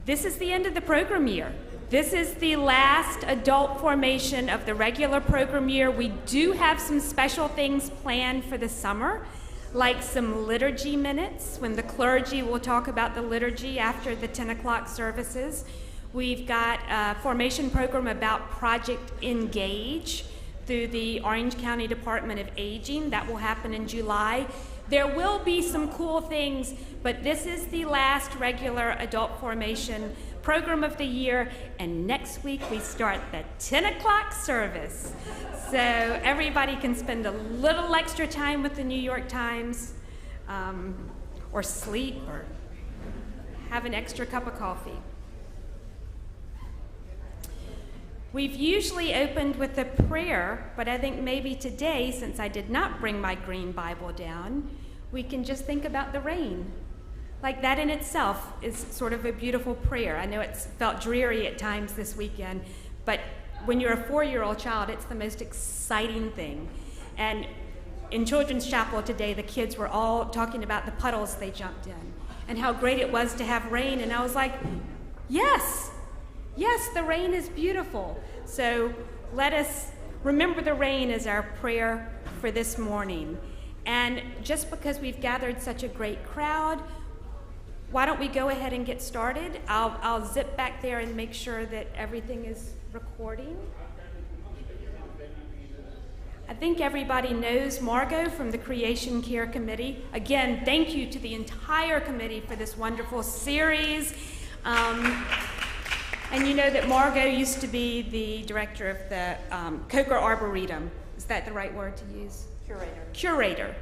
This is the end of the program year. This is the last adult formation of the regular program year. We do have some special things planned for the summer, like some liturgy minutes when the clergy will talk about the liturgy after the 10 o'clock services. We've got a formation program about Project Engage through the Orange County Department of Aging. That will happen in July. There will be some cool things, but this is the last regular adult formation program of the year, and next week we start the 10 o'clock service. So everybody can spend a little extra time with the New York Times, or sleep, or have an extra cup of coffee. We've usually opened with a prayer, but I think maybe today, since I did not bring my green Bible down, we can just think about the rain. Like that in itself is sort of a beautiful prayer. I know it's felt dreary at times this weekend, but when you're a 4-year-old child, it's the most exciting thing. And in Children's Chapel today, the kids were all talking about the puddles they jumped in and how great it was to have rain. And I was like, yes, the rain is beautiful. So let us remember the rain as our prayer for this morning. And just because we've gathered such a great crowd, why don't we go ahead and get started? I'll zip back there and make sure that everything is recording. I think everybody knows Margot from the Creation Care Committee. Again, thank you to the entire committee for this wonderful series. And you know that Margot used to be the director of the Coker Arboretum. Is that the right word to use? Curator.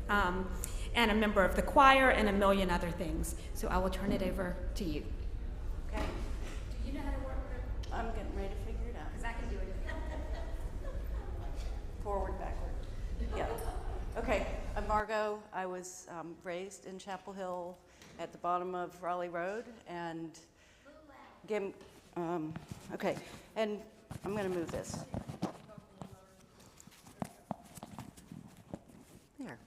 And a member of the choir and a million other things. So I will turn it over to you. Okay. Do you know how to work the... I'm getting ready to figure it out. Because I can do it. Forward, backward. Yeah. Okay. I'm Margot. I was raised in Chapel Hill at the bottom of Raleigh Road. And okay. And I'm going to move this. There.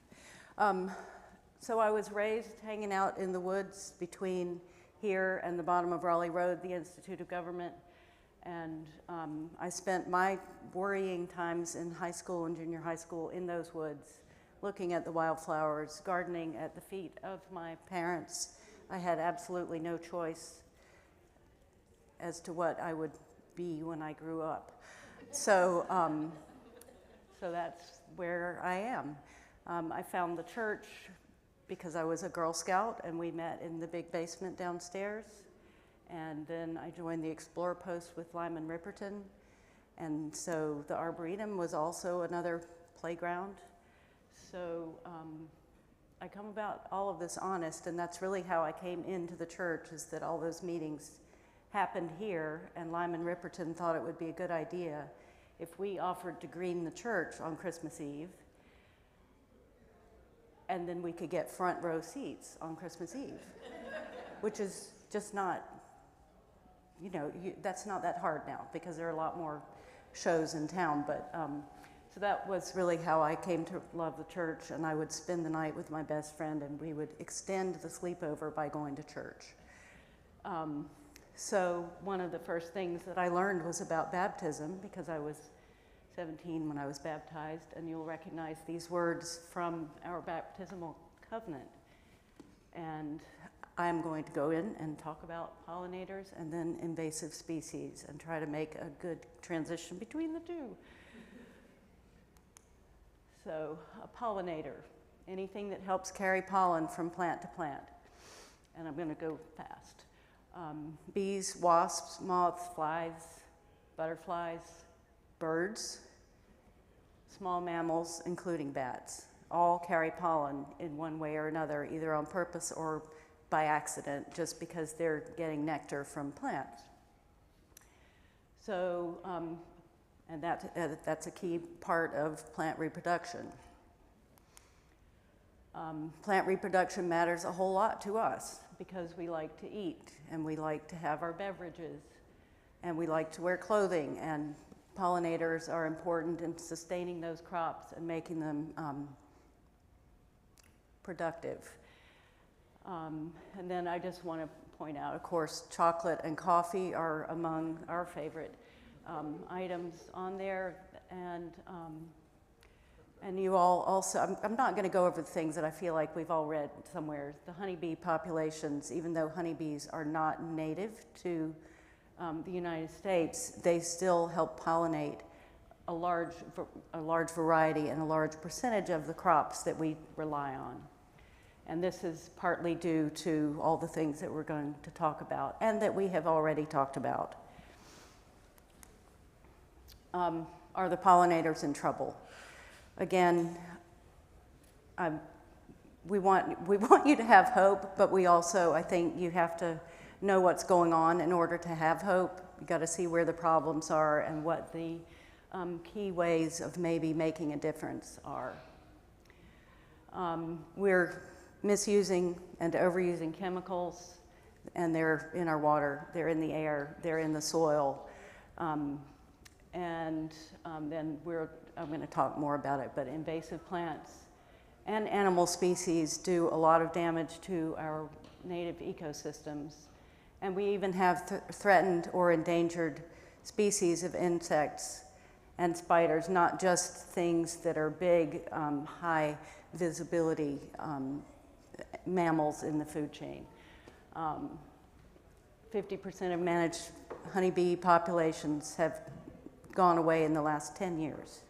So I was raised hanging out in the woods between here and the bottom of Raleigh Road, the Institute of Government. And I spent my worrying times in high school and junior high school in those woods, looking at the wildflowers, gardening at the feet of my parents. I had absolutely no choice as to what I would be when I grew up. So that's where I am. I found the church because I was a Girl Scout, and we met in the big basement downstairs. And then I joined the Explorer Post with Lyman Ripperton. And so the Arboretum was also another playground. So I come about all of this honest, and that's really how I came into the church, is that all those meetings happened here, and Lyman Ripperton thought it would be a good idea if we offered to green the church on Christmas Eve, and then we could get front row seats on Christmas Eve, which is just not, that's not that hard now because there are a lot more shows in town. But so that was really how I came to love the church, and I would spend the night with my best friend, and we would extend the sleepover by going to church. So one of the first things that I learned was about baptism, because I was 17 when I was baptized, and you'll recognize these words from our baptismal covenant. And I'm going to go in and talk about pollinators and then invasive species and try to make a good transition between the two. So a pollinator, anything that helps carry pollen from plant to plant. And I'm going to go fast. Bees, wasps, moths, flies, butterflies, birds, small mammals, including bats, all carry pollen in one way or another, either on purpose or by accident, just because they're getting nectar from plants. So, and that's a key part of plant reproduction. Plant reproduction matters a whole lot to us because we like to eat, and we like to have our beverages, and we like to wear clothing, and pollinators are important in sustaining those crops and making them productive. And then I just want to point out. Of course, chocolate and coffee are among our favorite items on there, and you all also, I'm not going to go over the things that I feel like we've all read somewhere. The honeybee populations, even though honeybees are not native to the United States, they still help pollinate a large variety and a large percentage of the crops that we rely on. And this is partly due to all the things that we're going to talk about and that we have already talked about. Are the pollinators in trouble? Again, we want you to have hope, but we also, I think you have to know what's going on in order to have hope. You've got to see where the problems are and what the key ways of maybe making a difference are. We're misusing and overusing chemicals, and they're in our water, they're in the air, they're in the soil. Then I'm going to talk more about it, but invasive plants and animal species do a lot of damage to our native ecosystems. And we even have threatened or endangered species of insects and spiders, not just things that are big, high visibility mammals in the food chain. 50% of managed honeybee populations have gone away in the last 10 years.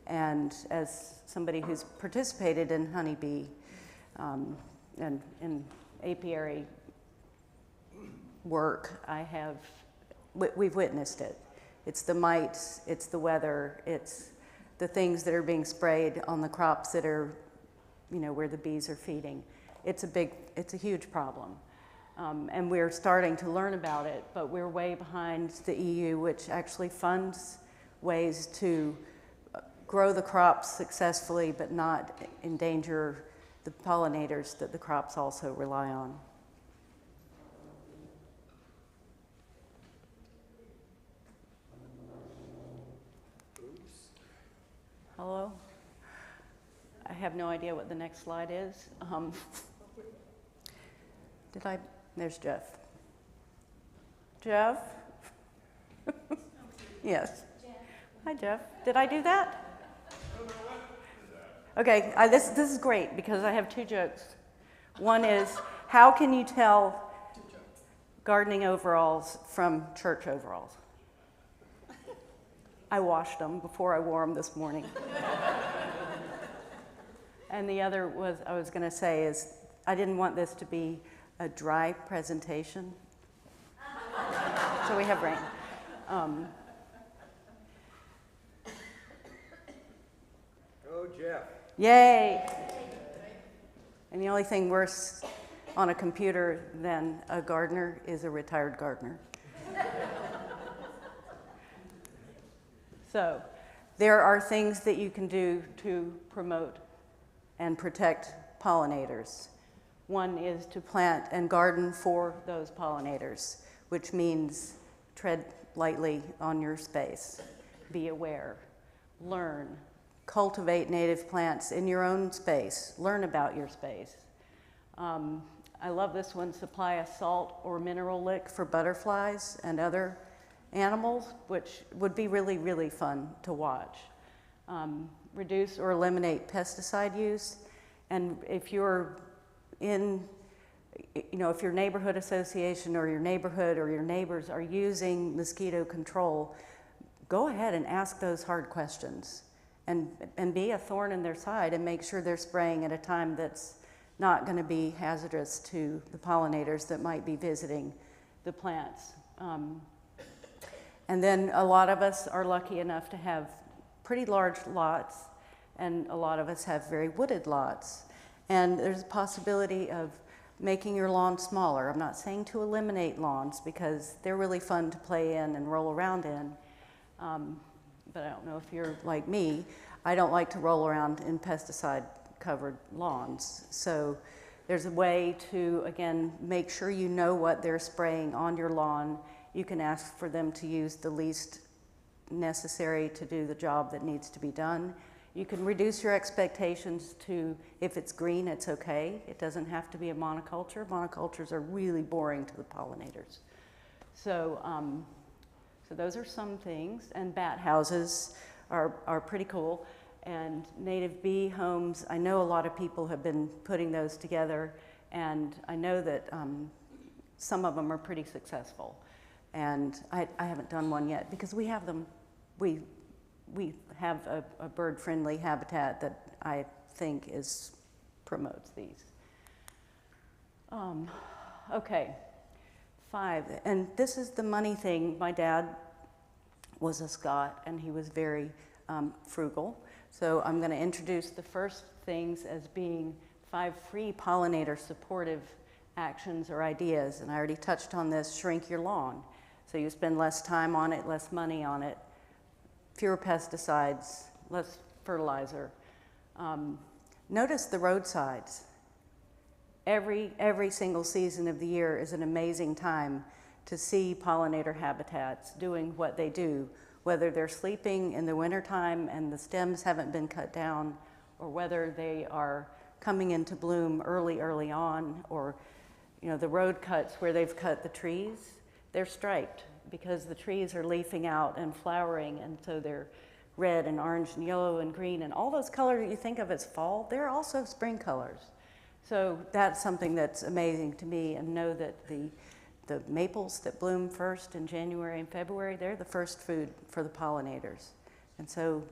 And as somebody who's participated in honeybee and in apiary work, we've witnessed it. It's the mites, it's the weather, it's the things that are being sprayed on the crops that are, where the bees are feeding. It's a huge problem. And we're starting to learn about it, but we're way behind the EU, which actually funds ways to grow the crops successfully, but not endanger the pollinators that the crops also rely on. Hello? I have no idea what the next slide is. There's Jeff. Jeff? Yes. Hi, Jeff. Did I do that? Okay, this is great because I have two jokes. One is, how can you tell gardening overalls from church overalls? I washed them before I wore them this morning. And the other I was going to say is, I didn't want this to be a dry presentation. So we have rain. Go, Jeff. Yay! And the only thing worse on a computer than a gardener is a retired gardener. So, there are things that you can do to promote and protect pollinators. One is to plant and garden for those pollinators, which means tread lightly on your space, be aware, learn, cultivate native plants in your own space, learn about your space. I love this one, supply a salt or mineral lick for butterflies and other animals, which would be really, really fun to watch. Reduce or eliminate pesticide use. And if you're if your neighborhood association or your neighborhood or your neighbors are using mosquito control, go ahead and ask those hard questions and be a thorn in their side and make sure they're spraying at a time that's not going to be hazardous to the pollinators that might be visiting the plants. And then a lot of us are lucky enough to have pretty large lots, and a lot of us have very wooded lots. And there's a possibility of making your lawn smaller. I'm not saying to eliminate lawns because they're really fun to play in and roll around in. But I don't know if you're like me. I don't like to roll around in pesticide-covered lawns. So there's a way to, again, make sure you know what they're spraying on your lawn. You can ask for them to use the least necessary to do the job that needs to be done. You can reduce your expectations to, if it's green, it's okay. It doesn't have to be a monoculture. Monocultures are really boring to the pollinators. So, so those are some things, and bat houses are pretty cool. And native bee homes, I know a lot of people have been putting those together, and I know that some of them are pretty successful. And I haven't done one yet because we have them. We have a bird-friendly habitat that I think promotes these. Okay, 5, and this is the money thing. My dad was a Scot, and he was very frugal. So I'm going to introduce the first things as being 5 free pollinator supportive actions or ideas. And I already touched on this: shrink your lawn. So you spend less time on it, less money on it, fewer pesticides, less fertilizer. Notice the roadsides. Every single season of the year is an amazing time to see pollinator habitats doing what they do, whether they're sleeping in the wintertime and the stems haven't been cut down, or whether they are coming into bloom early on, or the road cuts where they've cut the trees, they're striped because the trees are leafing out and flowering, and so they're red and orange and yellow and green, and all those colors that you think of as fall, they're also spring colors. So that's something that's amazing to me, and know that the maples that bloom first in January and February, they're the first food for the pollinators. And so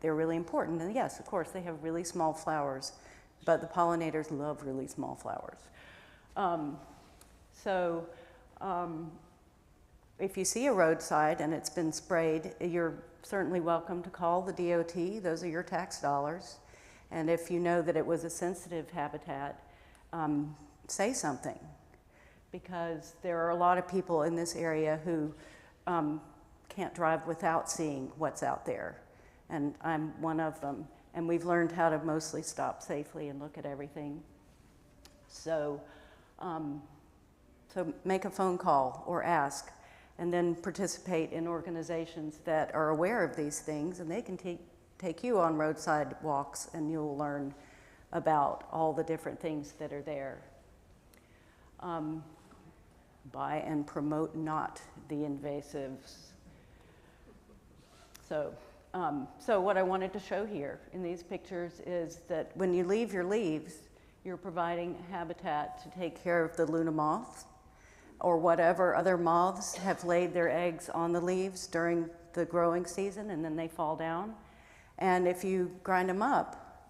they're really important. And yes, of course, they have really small flowers, but the pollinators love really small flowers. If you see a roadside and it's been sprayed, you're certainly welcome to call the DOT. Those are your tax dollars. And if you know that it was a sensitive habitat, say something. Because there are a lot of people in this area who can't drive without seeing what's out there. And I'm one of them. And we've learned how to mostly stop safely and look at everything. So, so make a phone call or ask, and then participate in organizations that are aware of these things, and they can take you on roadside walks, and you'll learn about all the different things that are there. Buy and promote not the invasives. So what I wanted to show here in these pictures is that when you leave your leaves, you're providing habitat to take care of the Luna moth, or whatever other moths have laid their eggs on the leaves during the growing season, and then they fall down. And if you grind them up,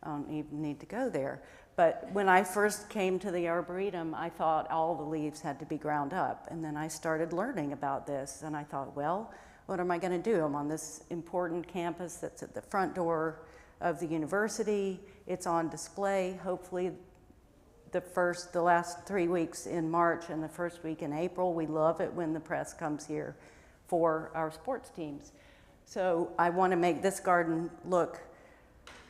I don't even need to go there, but when I first came to the Arboretum, I thought all the leaves had to be ground up. And then I started learning about this, and I thought, well, what am I going to do? I'm on this important campus that's at the front door of the university. It's on display. Hopefully the last 3 weeks in March and the first week in April. We love it when the press comes here for our sports teams. So I want to make this garden look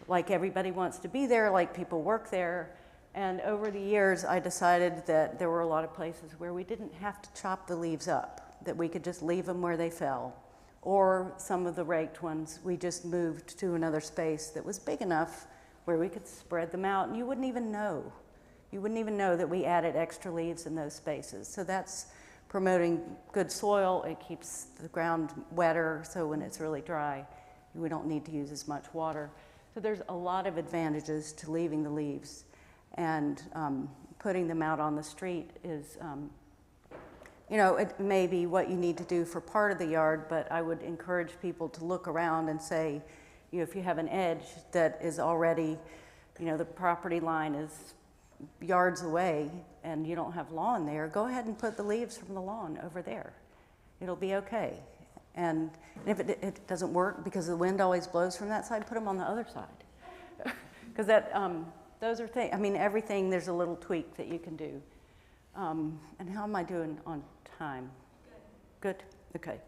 like everybody wants to be there, like people work there. And over the years, I decided that there were a lot of places where we didn't have to chop the leaves up, that we could just leave them where they fell. Or some of the raked ones, we just moved to another space that was big enough where we could spread them out, and you wouldn't even know. You wouldn't even know that we added extra leaves in those spaces. So that's promoting good soil. It keeps the ground wetter, so when it's really dry, we don't need to use as much water. So there's a lot of advantages to leaving the leaves, and putting them out on the street is, it may be what you need to do for part of the yard, but I would encourage people to look around and say, if you have an edge that is already, the property line is yards away and you don't have lawn there, go ahead and put the leaves from the lawn over there. It'll be okay. And if it doesn't work because the wind always blows from that side, put them on the other side. Because those are things, everything, there's a little tweak that you can do. And how am I doing on time? Good. Good? Okay.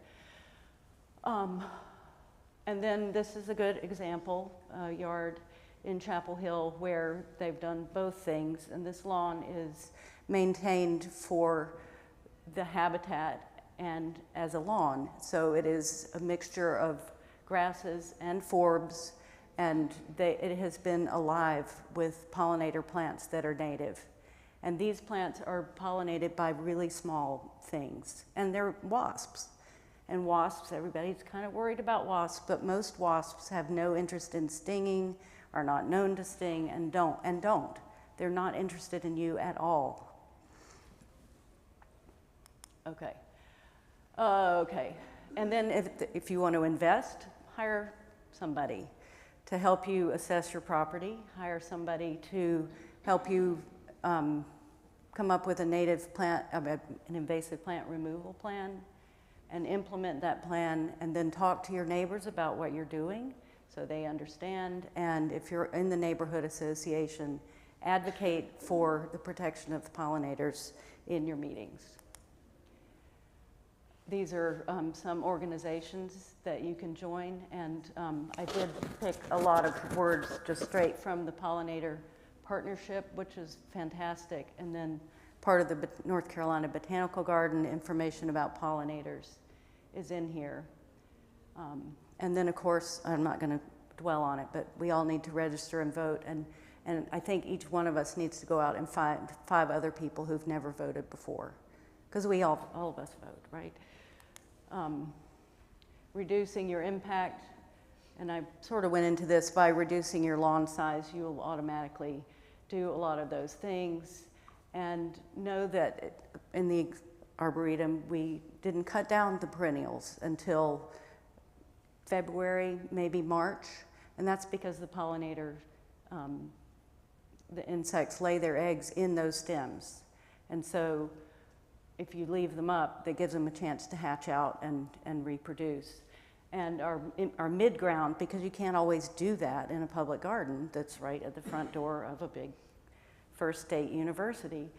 And then this is a good example, yard in Chapel Hill where they've done both things. And this lawn is maintained for the habitat and as a lawn. So it is a mixture of grasses and forbs, and it has been alive with pollinator plants that are native. And these plants are pollinated by really small things, and they're wasps. And wasps, everybody's kind of worried about wasps, but most wasps have no interest in stinging, are not known to sting, and don't. They're not interested in you at all. Okay. Okay. And then if you want to invest, hire somebody to help you assess your property, hire somebody to help you come up with a native plant, an invasive plant removal plan, and implement that plan, and then talk to your neighbors about what you're doing so they understand. And if you're in the neighborhood association, advocate for the protection of the pollinators in your meetings. These are some organizations that you can join, and I did pick a lot of words just straight from the Pollinator Partnership, which is fantastic, and then part of the North Carolina Botanical Garden, information about pollinators is in here. And then, of course, I'm not going to dwell on it, but we all need to register and vote, and I think each one of us needs to go out and find 5 other people who've never voted before, because we all of us vote, right? Reducing your impact, and I sort of went into this, by reducing your lawn size, you will automatically do a lot of those things. And know that in the Arboretum, we didn't cut down the perennials until February, maybe March, and that's because the pollinator, the insects lay their eggs in those stems. And so if you leave them up, that gives them a chance to hatch out and reproduce. And our mid-ground, because you can't always do that in a public garden that's right at the front door of a big First State University,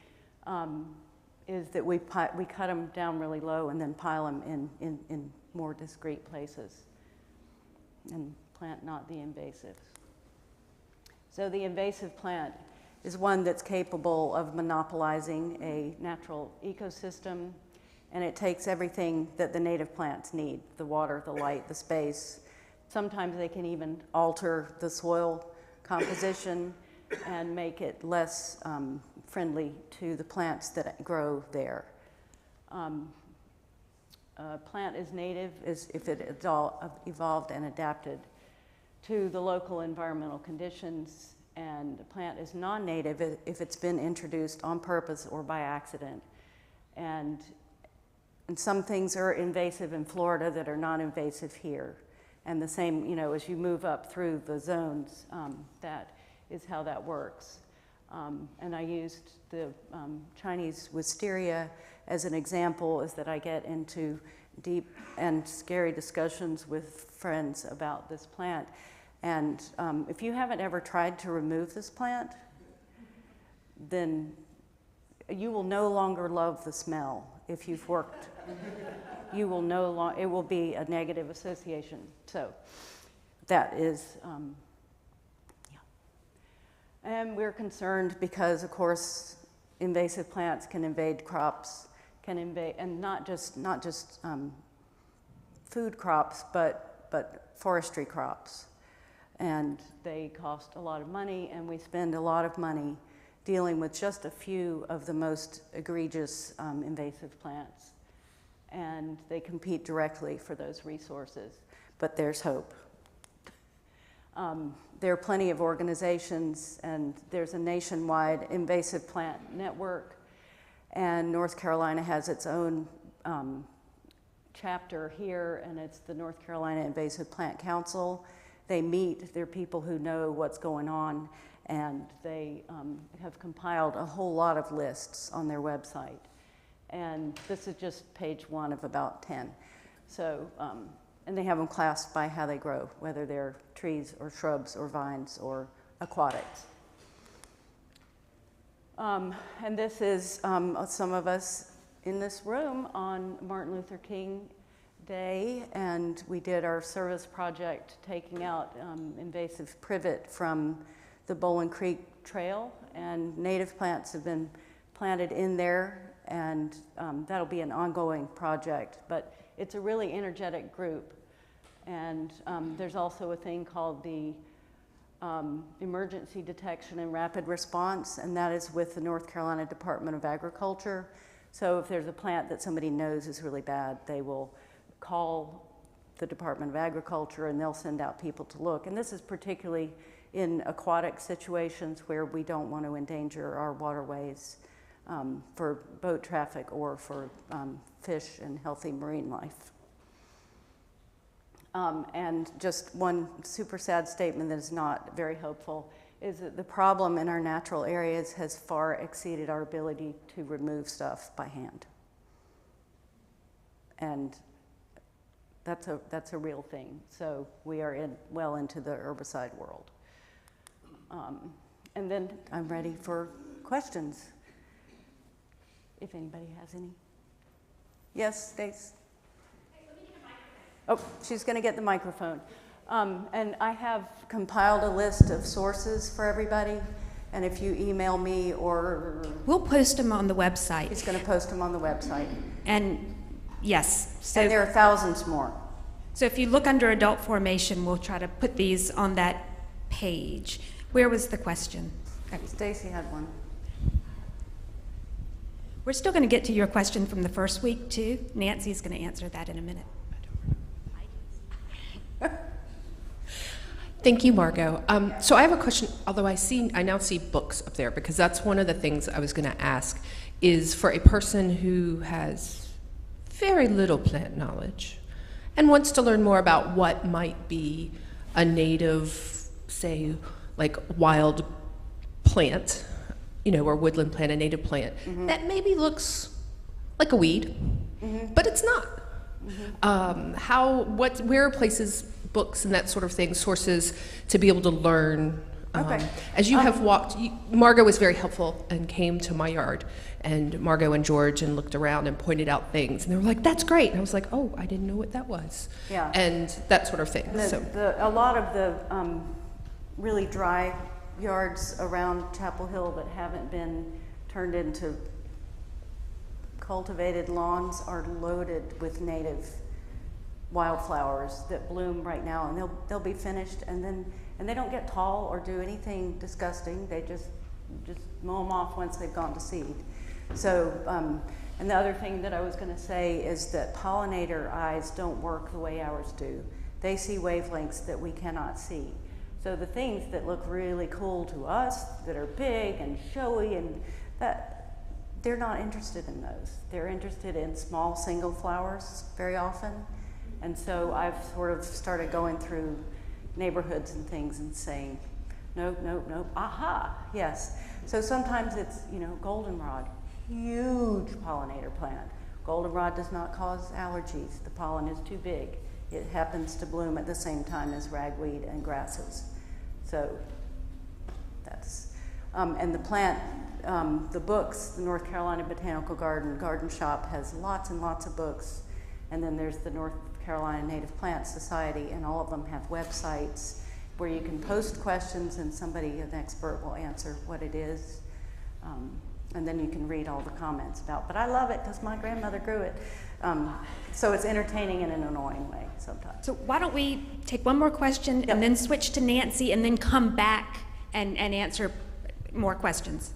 is that we cut them down really low and then pile them in more discrete places and plant not the invasives. So the invasive plant is one that's capable of monopolizing a natural ecosystem, and it takes everything that the native plants need: the water, the light, the space. Sometimes they can even alter the soil composition and make it less friendly to the plants that grow there. A plant is native if it evolved and adapted to the local environmental conditions, and a plant is non-native if it's been introduced on purpose or by accident. And some things are invasive in Florida that are not invasive here. And the same, you know, as you move up through the zones, that is how that works. And I used the Chinese wisteria as an example, is that I get into deep and scary discussions with friends about this plant. And if you haven't ever tried to remove this plant, then you will no longer love the smell. If you've worked, you will no longer, it will be a negative association. So that is, yeah. And we're concerned because, of course, invasive plants can invade crops, can invade, and not just food crops, but forestry crops. And they cost a lot of money, and we spend a lot of money dealing with just a few of the most egregious invasive plants. And they compete directly for those resources, but there's hope. There are plenty of organizations, and there's a nationwide invasive plant network, and North Carolina has its own chapter here, and it's the North Carolina Invasive Plant Council. They meet, they're people who know what's going on, and they have compiled a whole lot of lists on their website. And this is just page 1 of about 10. So, and they have them classed by how they grow, whether they're trees or shrubs or vines or aquatics. And this is some of us in this room on Martin Luther King Day, and we did our service project taking out invasive privet from the Bowling Creek Trail, and native plants have been planted in there, and that'll be an ongoing project. But it's a really energetic group And there's also a thing called the Emergency Detection and Rapid Response, and that is with the North Carolina Department of Agriculture. So if there's a plant that somebody knows is really bad, they will call the Department of Agriculture and they'll send out people to look. And this is particularly in aquatic situations where we don't want to endanger our waterways for boat traffic or for fish and healthy marine life. And just one super sad statement that is not very hopeful is that the problem in our natural areas has far exceeded our ability to remove stuff by hand. And that's a real thing. So we are well into the herbicide world. And then I'm ready for questions, if anybody has any. Yes, Stace? Oh, she's going to get the microphone. And I have compiled a list of sources for everybody. And if you email me or... We'll post them on the website. He's going to post them on the website. And yes. So, and there are thousands more. So if you look under adult formation, we'll try to put these on that page. Where was the question? Stacy had one. We're still going to get to your question from the first week, too. Nancy's going to answer that in a minute. Thank you, Margot. So I have a question, although I now see books up there, because that's one of the things I was going to ask, is for a person who has very little plant knowledge and wants to learn more about what might be a native, say, like wild plant, or woodland plant, a native plant, that maybe looks like a weed, but it's not. Where are places, books and that sort of thing, sources to be able to learn? Okay. As you have walked, Margot was very helpful and came to my yard, and Margot and George, and looked around and pointed out things, and they were like, "That's great," and I was like, "Oh, I didn't know what that was." Yeah. And that sort of thing. A lot of the really dry yards around Chapel Hill that haven't been turned into cultivated lawns are loaded with native wildflowers that bloom right now, and they'll be finished, and they don't get tall or do anything disgusting. They just mow them off once they've gone to seed. So, and the other thing that I was going to say is that pollinator eyes don't work the way ours do. They see wavelengths that we cannot see. So the things that look really cool to us, that are big and showy, and that, they're not interested in those. They're interested in small single flowers very often. And so I've sort of started going through neighborhoods and things and saying, nope, nope, nope, aha, yes. So sometimes it's, goldenrod, huge pollinator plant. Goldenrod does not cause allergies. The pollen is too big. It happens to bloom at the same time as ragweed and grasses. So that's, and the plant, the books, the North Carolina Botanical Garden Shop has lots and lots of books. And then there's the North Carolina Native Plant Society, and all of them have websites where you can post questions and an expert will answer what it is. And then you can read all the comments about, but I love it because my grandmother grew it. So it's entertaining in an annoying way sometimes. So why don't we take one more question and then switch to Nancy and then come back and answer more questions?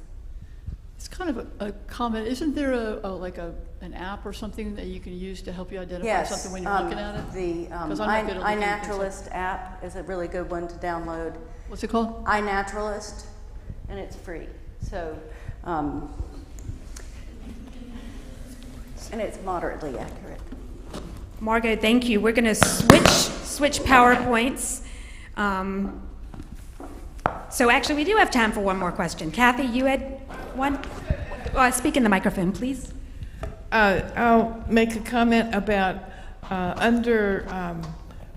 It's kind of a comment. Isn't there an app or something that you can use to help you identify something when you're looking at it? The iNaturalist app is a really good one to download. What's it called? iNaturalist, and it's free. So, and it's moderately accurate. Margot, thank you. We're going to switch PowerPoints. So actually, we do have time for one more question. Kathy, you had one? Speak in the microphone, please. I'll make a comment about under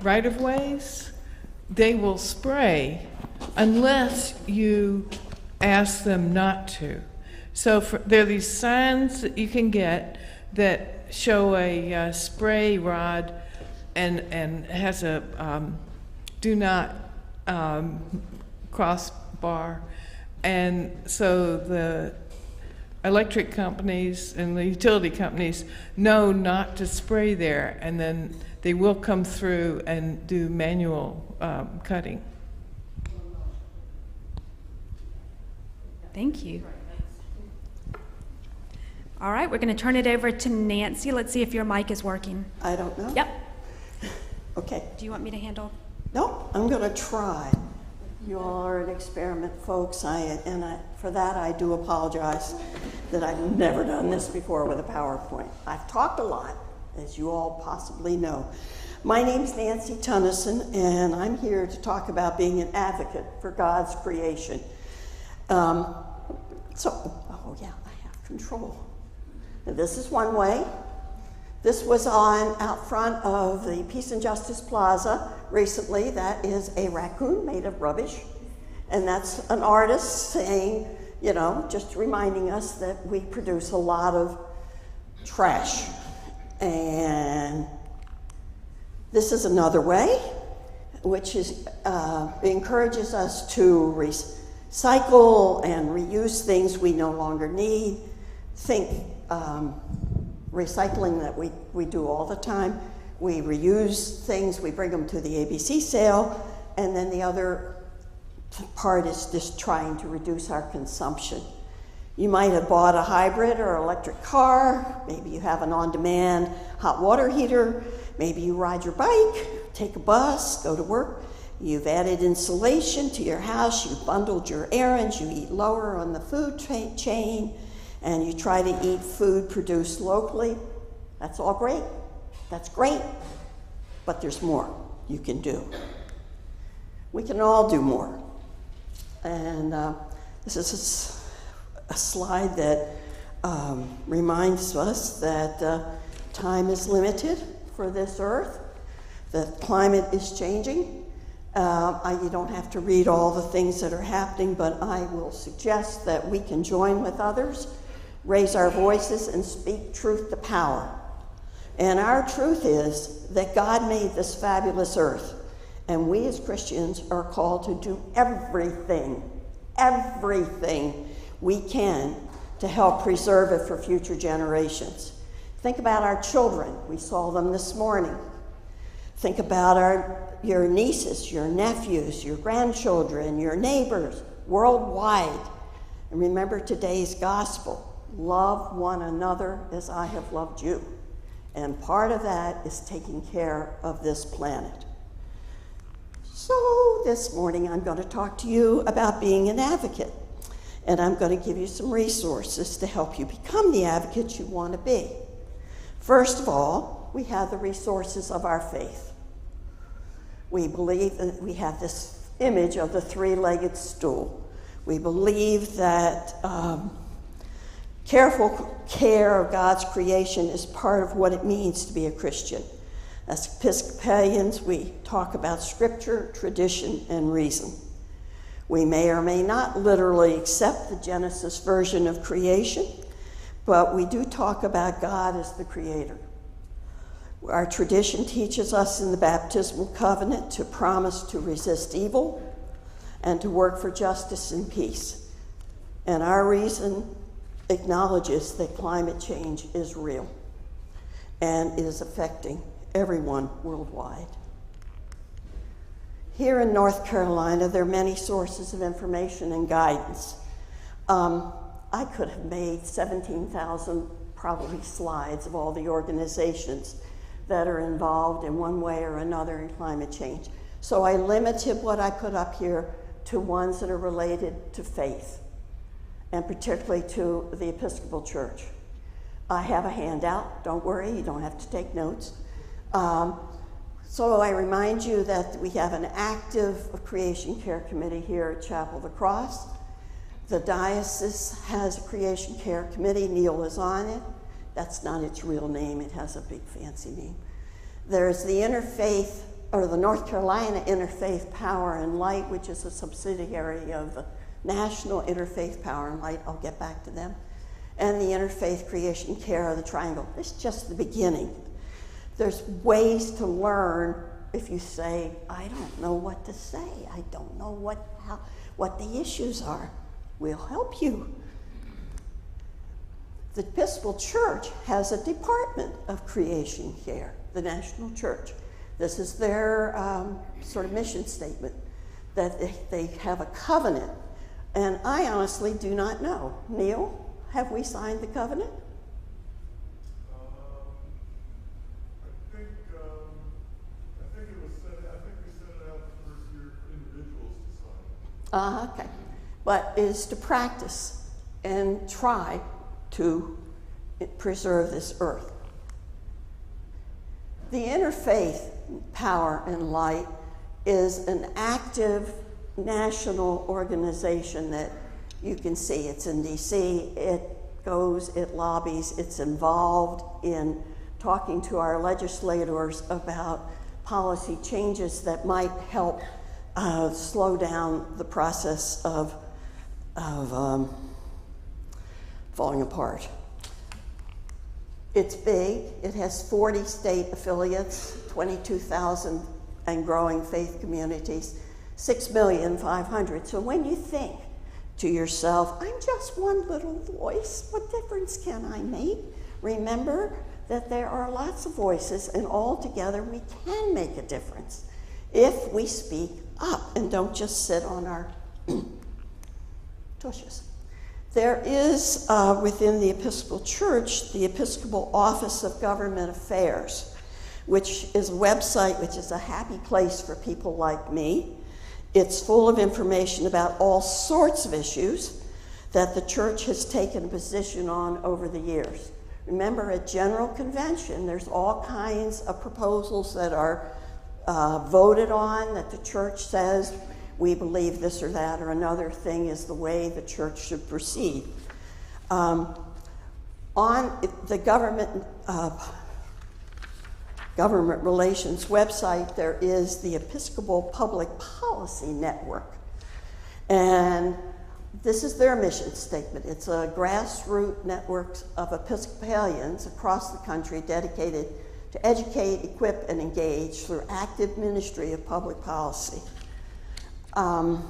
right-of-ways. They will spray unless you ask them not to. So there are these signs that you can get that show a spray rod and has a do not cross bar, and so the electric companies and the utility companies know not to spray there, and then they will come through and do manual cutting. Thank you. All right, we're going to turn it over to Nancy. Let's see if your mic is working. I don't know. Yep. Okay. Do you want me to handle? No, I'm going to try. You all are an experiment, folks, for that I do apologize that I've never done this before with a PowerPoint. I've talked a lot, as you all possibly know. My name's Nancy Tunnison, and I'm here to talk about being an advocate for God's creation. Oh yeah, I have control. Now, this is one way. This was out front of the Peace and Justice Plaza recently. That is a raccoon made of rubbish. And that's an artist saying, you know, just reminding us that we produce a lot of trash. And this is another way, which is encourages us to recycle and reuse things we no longer need. Think recycling that we do all the time. We reuse things, we bring them to the ABC sale, and then the other part is just trying to reduce our consumption. You might have bought a hybrid or electric car, maybe you have an on-demand hot water heater, maybe you ride your bike, take a bus, go to work. You've added insulation to your house, you've bundled your errands, you eat lower on the food chain, and you try to eat food produced locally. That's all great. That's great. But there's more you can do. We can all do more. And this is a slide that reminds us that time is limited for this earth, that climate is changing. You don't have to read all the things that are happening, but I will suggest that we can join with others, raise our voices, and speak truth to power. And our truth is that God made this fabulous earth, and we as Christians are called to do everything we can to help preserve it for future generations. Think about our children. We saw them this morning. Think about your nieces, your nephews, your grandchildren, your neighbors worldwide. And remember today's gospel. Love one another as I have loved you. And part of that is taking care of this planet. So this morning I'm going to talk to you about being an advocate. And I'm going to give you some resources to help you become the advocate you want to be. First of all, we have the resources of our faith. We believe that we have this image of the three-legged stool. We believe that careful care of God's creation is part of what it means to be a Christian. As Episcopalians, we talk about scripture, tradition, and reason. We may or may not literally accept the Genesis version of creation, but we do talk about God as the creator. Our tradition teaches us in the baptismal covenant to promise to resist evil and to work for justice and peace. And our reason acknowledges that climate change is real and is affecting everyone worldwide. Here in North Carolina, there are many sources of information and guidance. I could have made 17,000 probably slides of all the organizations that are involved in one way or another in climate change. So I limited what I put up here to ones that are related to faith, and particularly to the Episcopal Church. I have a handout, don't worry, you don't have to take notes. So I remind you that we have an active Creation Care Committee here at Chapel of the Cross. The diocese has a Creation Care Committee, Neil is on it. That's not its real name, it has a big fancy name. There's the Interfaith, or the North Carolina Interfaith Power and Light, which is a subsidiary of the National Interfaith Power and Light. I'll get back to them. And the Interfaith Creation Care of the Triangle. It's just the beginning. There's ways to learn if you say, I don't know what to say. I don't know what the issues are. We'll help you. The Episcopal Church has a department of creation care, the National Church. This is their sort of mission statement, that they have a covenant. And I honestly do not know. Neil, have we signed the covenant? I think it was sent. I think we sent it out the first year for individuals to sign. Okay. But is to practice and try to preserve this earth. The Interfaith Power and Light is an active national organization that you can see. It's in DC, it goes, it lobbies, it's involved in talking to our legislators about policy changes that might help slow down the process of falling apart. It's big. It has 40 state affiliates, 22,000 and growing faith communities, 6,500,000. So when you think to yourself, I'm just one little voice, what difference can I make? Remember that there are lots of voices, and all together we can make a difference if we speak up and don't just sit on our tushes. There is, within the Episcopal Church, the Episcopal Office of Government Affairs, which is a website which is a happy place for people like me. It's full of information about all sorts of issues that the church has taken a position on over the years. Remember, at General Convention, there's all kinds of proposals that are voted on that the church says, we believe this or that or another thing is the way the church should proceed. On the government relations website, there is the Episcopal Public Policy Network. And this is their mission statement. It's a grassroots network of Episcopalians across the country dedicated to educate, equip, and engage through active ministry of public policy. I'm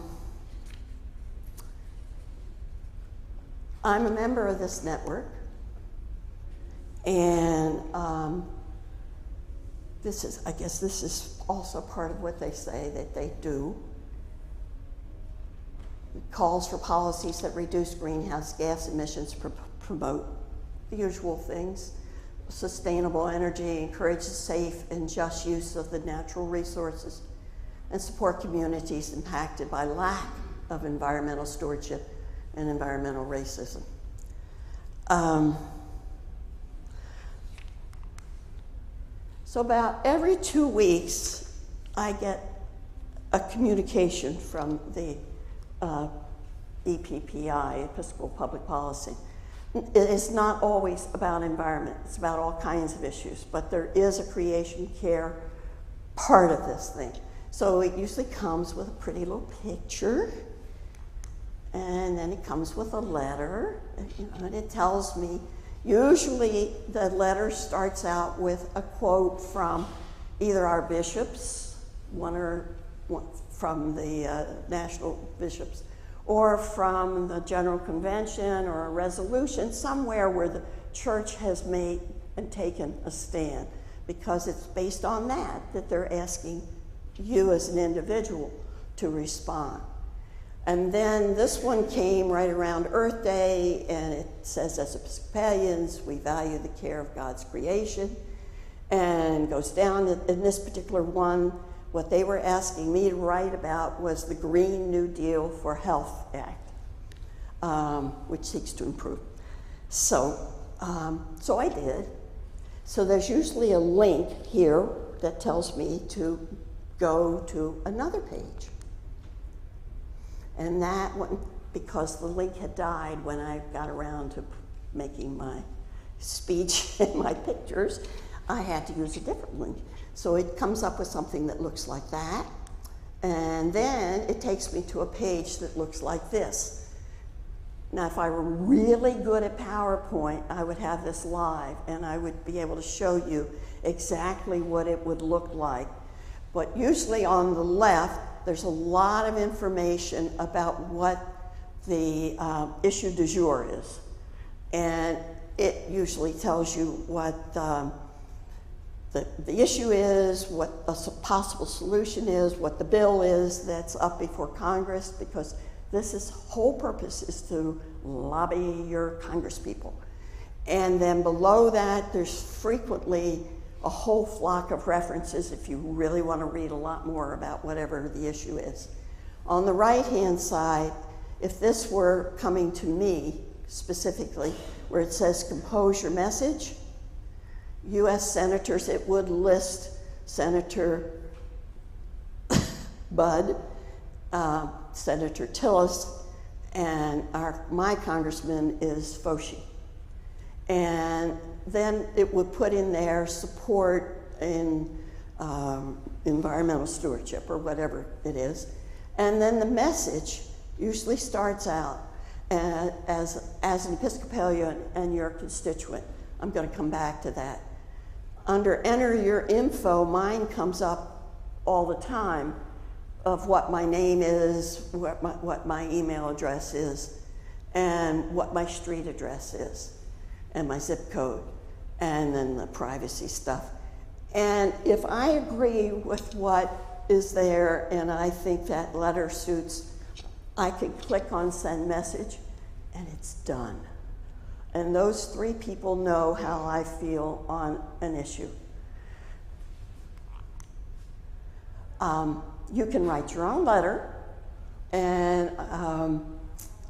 a member of this network, and I guess this is also part of what they say that they do. It calls for policies that reduce greenhouse gas emissions, promote the usual things, sustainable energy, encourage the safe and just use of the natural resources, and support communities impacted by lack of environmental stewardship and environmental racism. So about every 2 weeks, I get a communication from the EPPI, Episcopal Public Policy. It is not always about environment. It's about all kinds of issues, but there is a creation care part of this thing. So it usually comes with a pretty little picture, and then it comes with a letter, and it tells me, usually the letter starts out with a quote from either our bishops, one from the national bishops, or from the General Convention, or a resolution somewhere where the church has made and taken a stand, because it's based on that they're asking you as an individual to respond. And then this one came right around Earth Day, and it says, as Episcopalians, we value the care of God's creation, and goes down. In this particular one, what they were asking me to write about was the Green New Deal for Health Act, which seeks to improve. So I did. So there's usually a link here that tells me to go to another page. And that one, because the link had died when I got around to making my speech and my pictures, I had to use a different link. So it comes up with something that looks like that, and then it takes me to a page that looks like this. Now, if I were really good at PowerPoint, I would have this live, and I would be able to show you exactly what it would look like. But usually on the left, there's a lot of information about what the issue du jour is. And it usually tells you what the issue is, what a possible solution is, what the bill is that's up before Congress, because this whole purpose is to lobby your congresspeople. And then below that, there's frequently a whole flock of references if you really want to read a lot more about whatever the issue is. On the right-hand side, if this were coming to me specifically, where it says compose your message, U.S. senators, it would list Senator Budd, Senator Tillis, and my congressman is Foshi. And then it would put in there support in environmental stewardship or whatever it is. And then the message usually starts out as an Episcopalian and your constituent. I'm going to come back to that. Under enter your info, mine comes up all the time of what my name is, what my email address is, and what my street address is, and my zip code, and then the privacy stuff. And if I agree with what is there and I think that letter suits, I can click on send message and it's done. And those 3 people know how I feel on an issue. You can write your own letter, and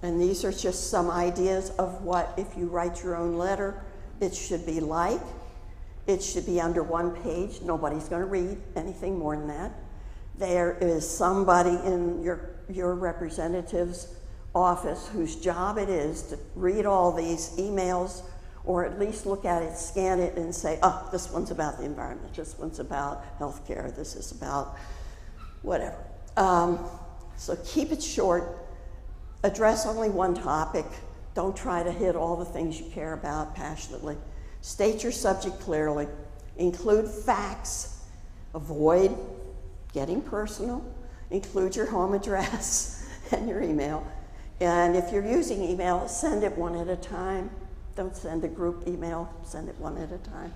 these are just some ideas of what, if you write your own letter, it should be like. It should be under 1 page. Nobody's going to read anything more than that. There is somebody in your representative's office whose job it is to read all these emails, or at least look at it, scan it, and say, oh, this one's about the environment, this one's about healthcare, this is about whatever. So keep it short, address only one topic, don't try to hit all the things you care about passionately. State your subject clearly, include facts, avoid getting personal, include your home address and your email. And if you're using email, send it one at a time. Don't send a group email, send it one at a time.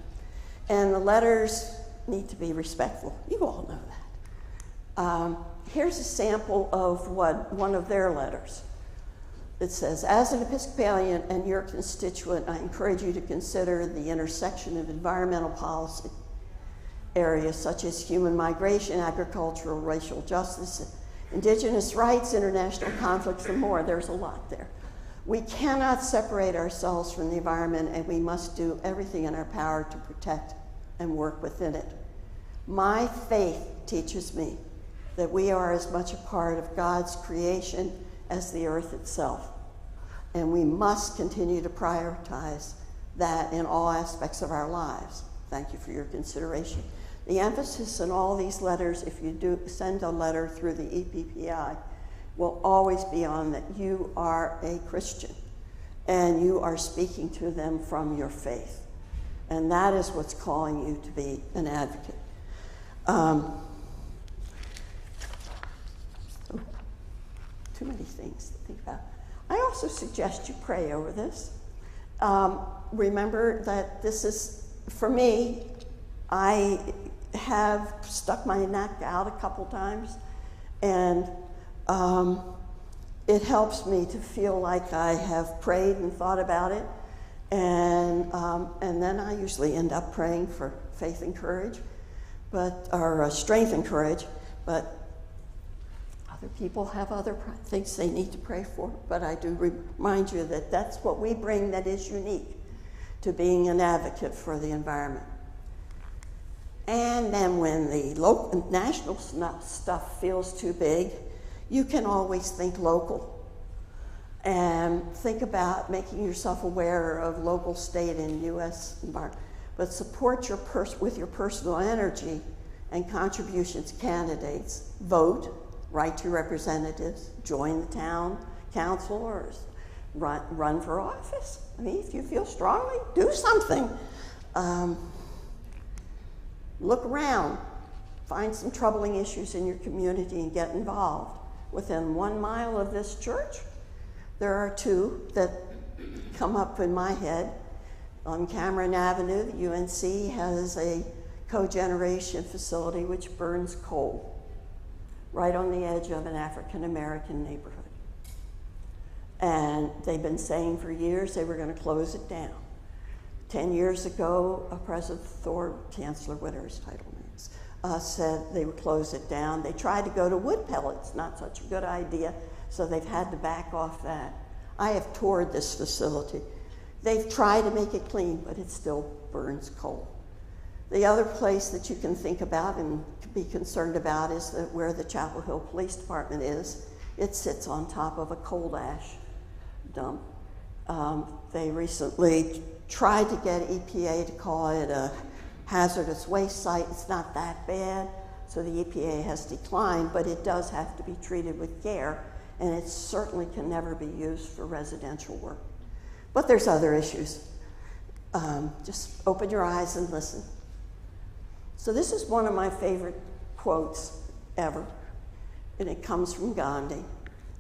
And the letters need to be respectful. You all know that. Here's a sample of one of their letters. It says, as an Episcopalian and your constituent, I encourage you to consider the intersection of environmental policy areas such as human migration, agricultural, racial justice, indigenous rights, international conflicts, and more. There's a lot there. We cannot separate ourselves from the environment, and we must do everything in our power to protect and work within it. My faith teaches me that we are as much a part of God's creation as the earth itself. And we must continue to prioritize that in all aspects of our lives. Thank you for your consideration. The emphasis in all these letters, if you do send a letter through the EPPI, will always be on that you are a Christian and you are speaking to them from your faith. And that is what's calling you to be an advocate. Too many things to think about. I also suggest you pray over this. Remember that this is, for me, I have stuck my neck out a couple times, and it helps me to feel like I have prayed and thought about it, and then I usually end up praying for faith and courage, or strength and courage, but other people have other things they need to pray for, but I do remind you that that's what we bring that is unique to being an advocate for the environment. And then when the local, national stuff feels too big, you can always think local and think about making yourself aware of local, state, and U.S. environment. But support with your personal energy and contributions candidates. Vote. Write to your representatives, join the town council, or run for office. I mean, if you feel strongly, do something. Look around, find some troubling issues in your community and get involved. Within 1 mile of this church, there are 2 that come up in my head. On Cameron Avenue, the UNC has a cogeneration facility which burns coal right on the edge of an African American neighborhood. And they've been saying for years they were going to close it down. 10 years ago, President Thor, Chancellor, whatever his title is, said they would close it down. They tried to go to wood pellets, not such a good idea, so they've had to back off that. I have toured this facility. They've tried to make it clean, but it still burns coal. The other place that you can think about and be concerned about is where the Chapel Hill Police Department is. It sits on top of a coal ash dump. They recently tried to get EPA to call it a hazardous waste site. It's not that bad, so the EPA has declined, but it does have to be treated with care, and it certainly can never be used for residential work. But there's other issues. Just open your eyes and listen. So this is one of my favorite quotes ever, and it comes from Gandhi.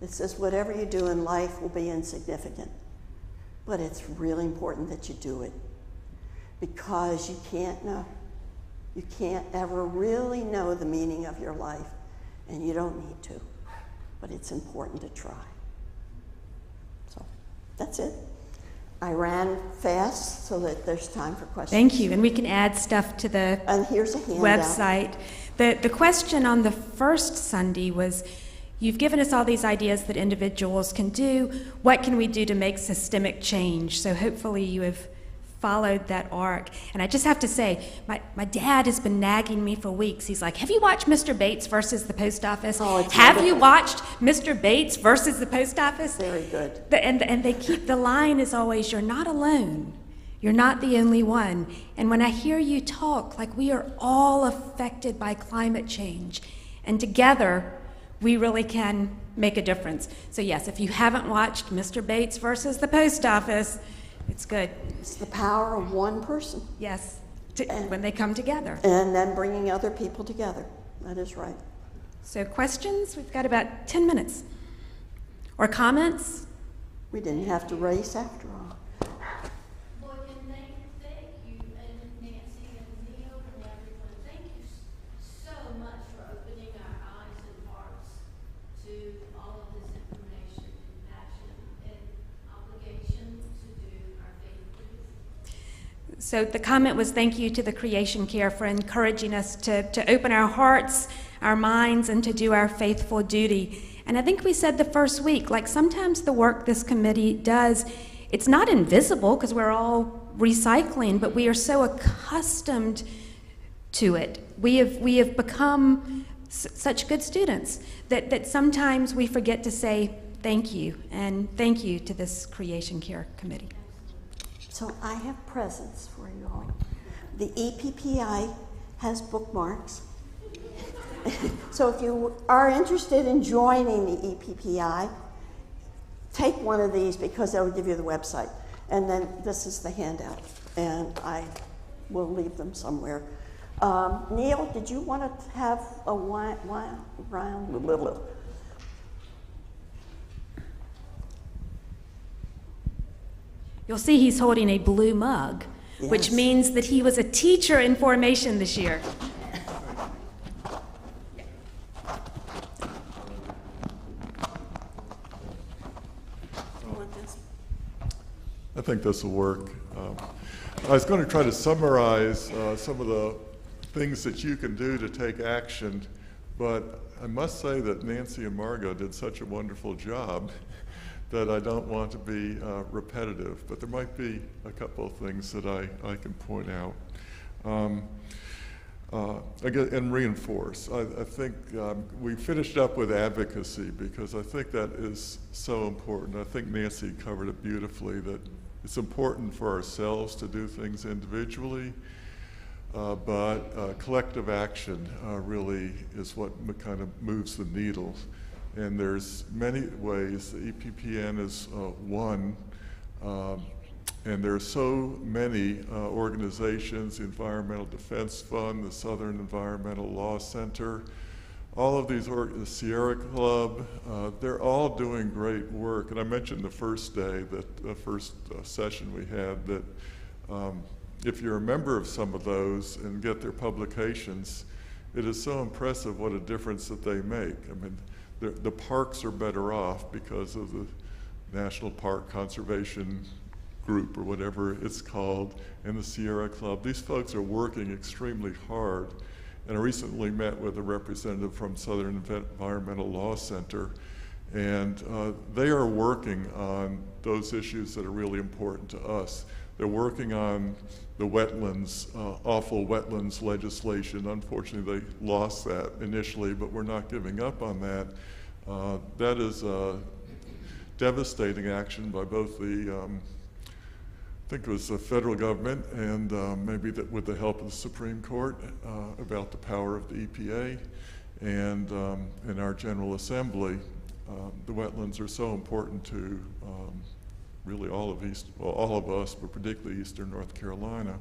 It says, "Whatever you do in life will be insignificant, but it's really important that you do it, because you can't know. You can't ever really know the meaning of your life, and you don't need to, but it's important to try." So that's it. I ran fast so that there's time for questions. Thank you, and we can add stuff to the And here's a handout. website. The question on the first Sunday was, you've given us all these ideas that individuals can do. What can we do to make systemic change? So hopefully you have followed that arc. And I just have to say, my dad has been nagging me for weeks. He's like, "Have you watched Mr. Bates versus the Post Office? Oh, it's Have you wonderful. watched Mr. Bates versus the Post Office?" Very good. And they keep, the line is always, "You're not alone. You're not the only one." And when I hear you talk, like, we are all affected by climate change, and together we really can make a difference. So yes, if you haven't watched Mr. Bates versus the Post Office, it's good. It's the power of one person, Yes, when they come together. and then bringing other people together. That is right. So questions? We've got about 10 minutes. Or comments? We didn't have to race after all. Well, and thank you, and Nancy and Neil and everyone, thank you so much for opening our eyes and hearts to all of this information and passion and obligation to do our faith duty. So the comment was, thank you to the Creation Care for encouraging us to open our hearts, our minds, and to do our faithful duty. And I think we said the first week, like, sometimes the work this committee does, it's not invisible because we're all recycling, but we are so accustomed to it. We have become such good students that sometimes we forget to say thank you, and thank you to this Creation Care Committee. So I have presents for you all. The EPPI has bookmarks. So if you are interested in joining the EPPI, take one of these because they'll give you the website. And then this is the handout, and I will leave them somewhere. Neil, did you want to have a round? You'll see he's holding a blue mug, which Yes. means that he was a teacher in formation this year. I think this will work. I was going to try to summarize some of the things that you can do to take action, but I must say that Nancy and Margot did such a wonderful job that I don't want to be repetitive, but there might be a couple of things that I can point out. Again, and reinforce. I think we finished up with advocacy because I think that is so important. I think Nancy covered it beautifully, that it's important for ourselves to do things individually, but collective action really is what kind of moves the needle. And there's many ways. The EPPN is one. And there are so many organizations, the Environmental Defense Fund, the Southern Environmental Law Center, all of these, the Sierra Club, they're all doing great work. And I mentioned the first day, that the first session we had, that If you're a member of some of those and get their publications, it is so impressive what a difference that they make. I mean, the parks are better off because of the National Park Conservation Group, or whatever it's called, and the Sierra Club. These folks are working extremely hard. And I recently met with a representative from Southern Environmental Law Center, and they are working on those issues that are really important to us. They're working on the wetlands, awful wetlands legislation. Unfortunately, they lost that initially, but we're not giving up on that. That is a devastating action by both the, I think it was the federal government and maybe with the help of the Supreme Court about the power of the EPA, and in our General Assembly. The wetlands are so important to really all of us, but particularly Eastern North Carolina.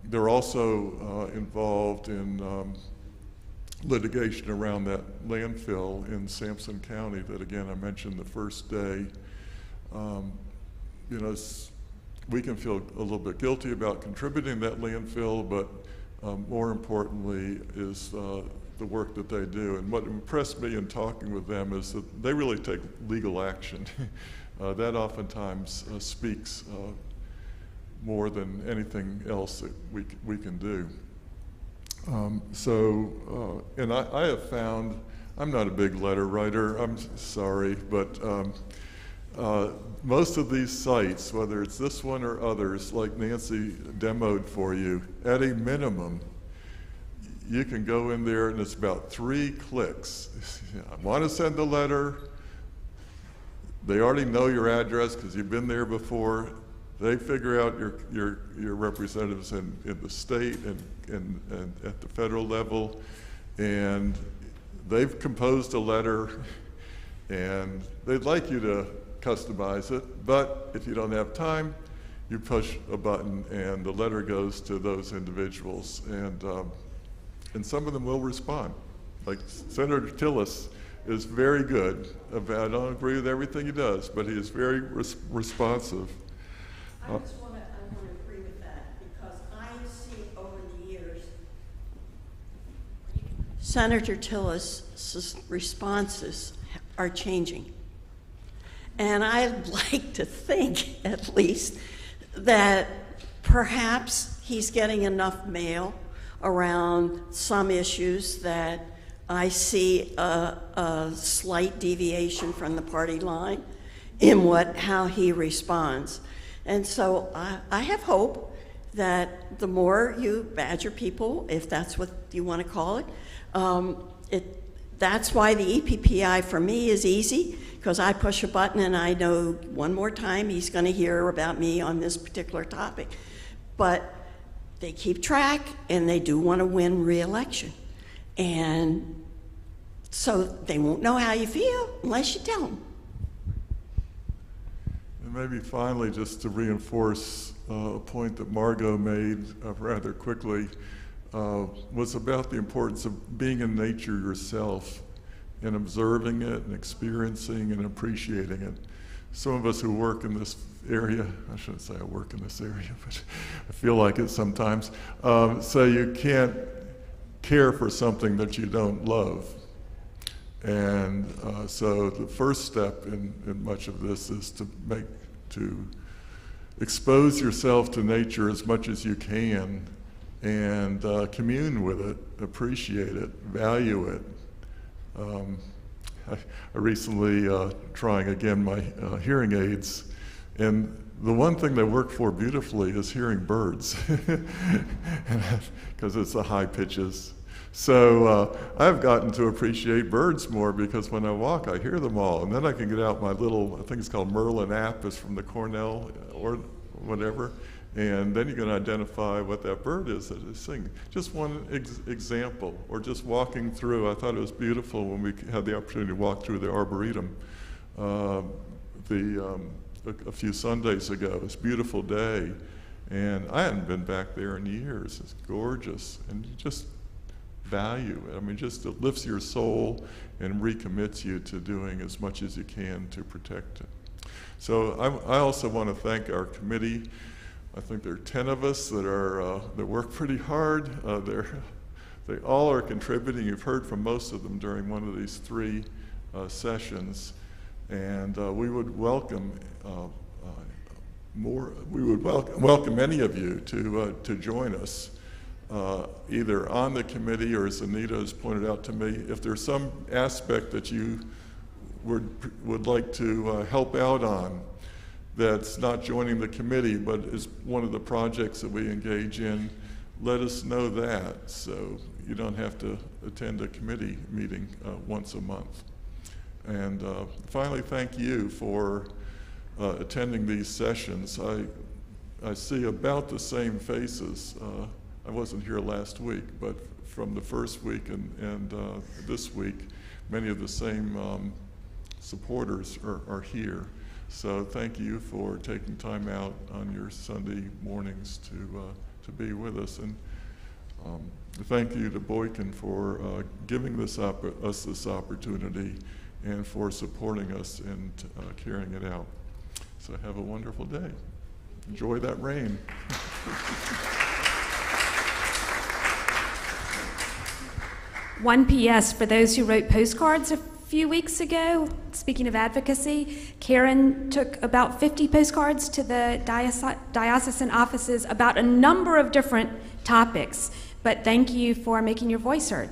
They're also involved in litigation around that landfill in Sampson County that, again, I mentioned the first day. You know, we can feel a little bit guilty about contributing that landfill, but more importantly is the work that they do. And what impressed me in talking with them is that they really take legal action. That oftentimes speaks more than anything else that we can do. And I have found, I'm not a big letter writer, I'm sorry, but most of these sites, whether it's this one or others, like Nancy demoed for you, at a minimum, you can go in there and it's about 3 clicks. I want to send a letter. They already know your address because you've been there before. They figure out your representatives in the state and at the federal level, and they've composed a letter, and they'd like you to customize it, but if you don't have time, you push a button and the letter goes to those individuals, and some of them will respond. Like Senator Tillis is very good about, I don't agree with everything he does, but he is very responsive. I want to agree with that, because I see over the years Senator Tillis' responses are changing. And I'd like to think, at least, that perhaps he's getting enough mail around some issues that I see a slight deviation from the party line in how he responds. And so I have hope that the more you badger people, if that's what you want to call it, that's why the EPPI for me is easy, because I push a button and I know one more time he's going to hear about me on this particular topic. But they keep track and they do want to win re-election. And so they won't know how you feel unless you tell them. And maybe finally, just to reinforce a point that Margot made rather quickly, was about the importance of being in nature yourself and observing it and experiencing and appreciating it. Some of us who work in this area, I shouldn't say I work in this area, but I feel like it sometimes, say you can't care for something that you don't love. And so the first step in much of this is to expose yourself to nature as much as you can and commune with it, appreciate it, value it. I recently trying again my hearing aids, and the one thing they work for beautifully is hearing birds, because it's the high pitches. So I've gotten to appreciate birds more, because when I walk, I hear them all, and then I can get out my little, I think it's called Merlin app, it's from the Cornell or whatever, and then you can identify what that bird is that is singing. Just one example, or just walking through. I thought it was beautiful when we had the opportunity to walk through the Arboretum a few Sundays ago. It was a beautiful day, and I hadn't been back there in years. It's gorgeous, and you just value it. I mean, just it lifts your soul and recommits you to doing as much as you can to protect it. So I also want to thank our committee I think there are 10 of us that work pretty hard. They all are contributing. You've heard from most of them during one of these 3 sessions, and we would welcome welcome any of you to join us, either on the committee or, as Anita has pointed out to me, if there's some aspect that you would like to help out on that's not joining the committee but is one of the projects that we engage in, let us know that, so you don't have to attend a committee meeting once a month. And finally, thank you for attending these sessions. I see about the same faces. I wasn't here last week, but from the first week and this week, many of the same supporters are here. So thank you for taking time out on your Sunday mornings to be with us. And thank you to Boykin for giving us this opportunity and for supporting us in carrying it out. So have a wonderful day. Enjoy that rain. One PS for those who wrote postcards a few weeks ago. Speaking of advocacy, Karen took about 50 postcards to the diocesan offices about a number of different topics. But thank you for making your voice heard.